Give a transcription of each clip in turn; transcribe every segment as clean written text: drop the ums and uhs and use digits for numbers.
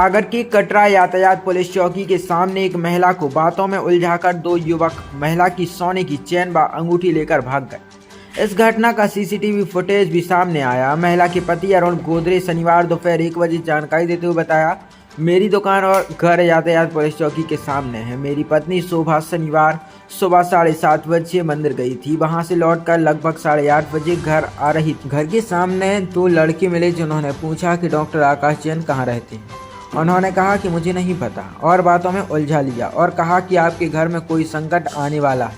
सागर की कटरा यातायात पुलिस चौकी के सामने एक महिला को बातों में उलझाकर दो युवक महिला की सोने की चेन व अंगूठी लेकर भाग गए। इस घटना का सीसीटीवी फुटेज भी सामने आया। महिला के पति अरुण गोदरे शनिवार दोपहर 1 बजे जानकारी देते हुए बताया, मेरी दुकान और घर यातायात पुलिस चौकी के सामने है। मेरी पत्नी शोभा शनिवार सुबह 7:30 बजे मंदिर गई थी। वहां से लौटकर लगभग 8:30 बजे घर आ रही थी। घर के सामने दो लड़के मिले जिन्होंने पूछा कि डॉक्टर आकाश जैन कहाँ रहते हैं। उन्होंने कहा कि मुझे नहीं पता और बातों में उलझा लिया और कहा कि आपके घर में कोई संकट आने वाला है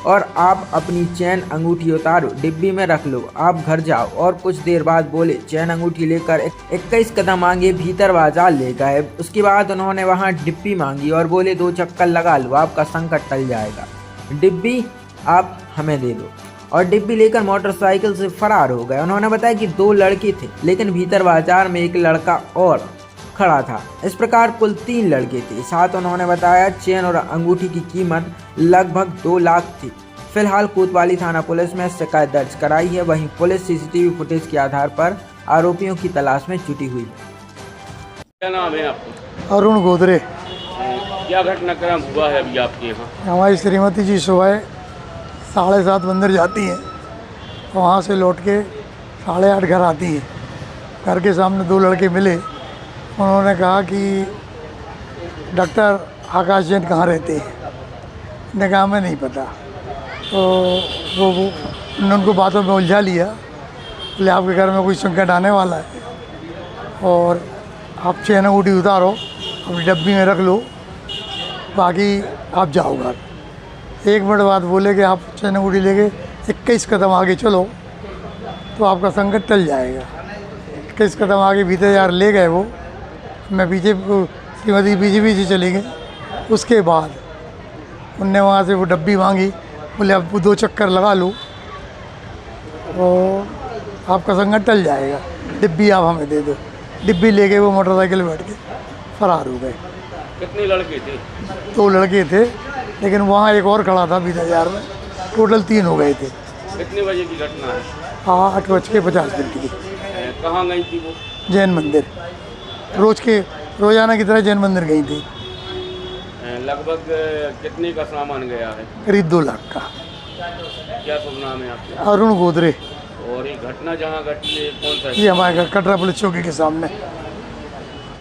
और आप अपनी चैन अंगूठी उतारो, डिब्बी में रख लो, आप घर जाओ। और कुछ देर बाद बोले चैन अंगूठी लेकर 21 कदम आगे भीतर बाजार ले गए। उसके बाद उन्होंने वहां डिब्बी मांगी और बोले 2 चक्कर लगा लो, आपका संकट टल जाएगा, डिब्बी आप हमें दे दो। और डिब्बी लेकर मोटरसाइकिल से फरार हो गए। उन्होंने बताया कि 2 लड़के थे लेकिन भीतर बाजार में एक लड़का और खड़ा था। इस प्रकार कुल 3 लड़के थे। साथ उन्होंने बताया चेन और अंगूठी की कीमत लगभग 2 लाख थी। फिलहाल कोतवाली थाना पुलिस में शिकायत दर्ज कराई है। वहीं पुलिस सीसीटीवी फुटेज के आधार पर आरोपियों की तलाश में जुटी हुई है। क्या नाम है आपका? अरुण गोदरे। क्या घटनाक्रम हुआ है अभी आपके यहाँ? हमारी श्रीमती जी सुबह 7:30 मंदिर जाती हैं, वहाँ से लौट के 8:30 घर आती हैं। घर के सामने 2 लड़के मिले। उन्होंने कहा कि डॉक्टर आकाश जैन कहाँ रहते हैं। मैंने कहा हमें नहीं पता। तो उन्होंने उनको बातों में उलझा लिया। बोले आपके घर में कोई संकट आने वाला है और आप चैन अंगूठी उतारो, अपनी डब्बी में रख लो, बाकी आप जाओ घर। 1 मिनट बाद बोले कि आप चैन अंगूठी लेके 21 कदम आगे चलो तो आपका संकट टल जाएगा। 21 कदम आगे भीतर यार ले गए वो। मैं पीछे श्रीमती पीछे चली गई। उसके बाद उनने वहाँ से वो डब्बी मांगी। बोले अब 2 चक्कर लगा लो और आपका संकट टल जाएगा, डिब्बी आप हमें दे दो। डिब्बी लेके वो मोटरसाइकिल बैठ के फरार हो गए। कितने लड़के थे? 2 लड़के थे लेकिन वहाँ एक और खड़ा था भीतर बाजार में। टोटल 3 हो गए थे। कितने बजे की घटना है? 8:50 की। कहाँ गई थी वो? जैन मंदिर। रोजाना की तरह जैन मंदिर गई थी। लगभग कितने का सामान गया है? करीब 2 लाख का। क्या शुभ नाम है आपका? अरुण गोदरे। और ये घटना जहाँ घटी है कौन सा? ये हमारे घर कटरा पुलिस चौकी के सामने।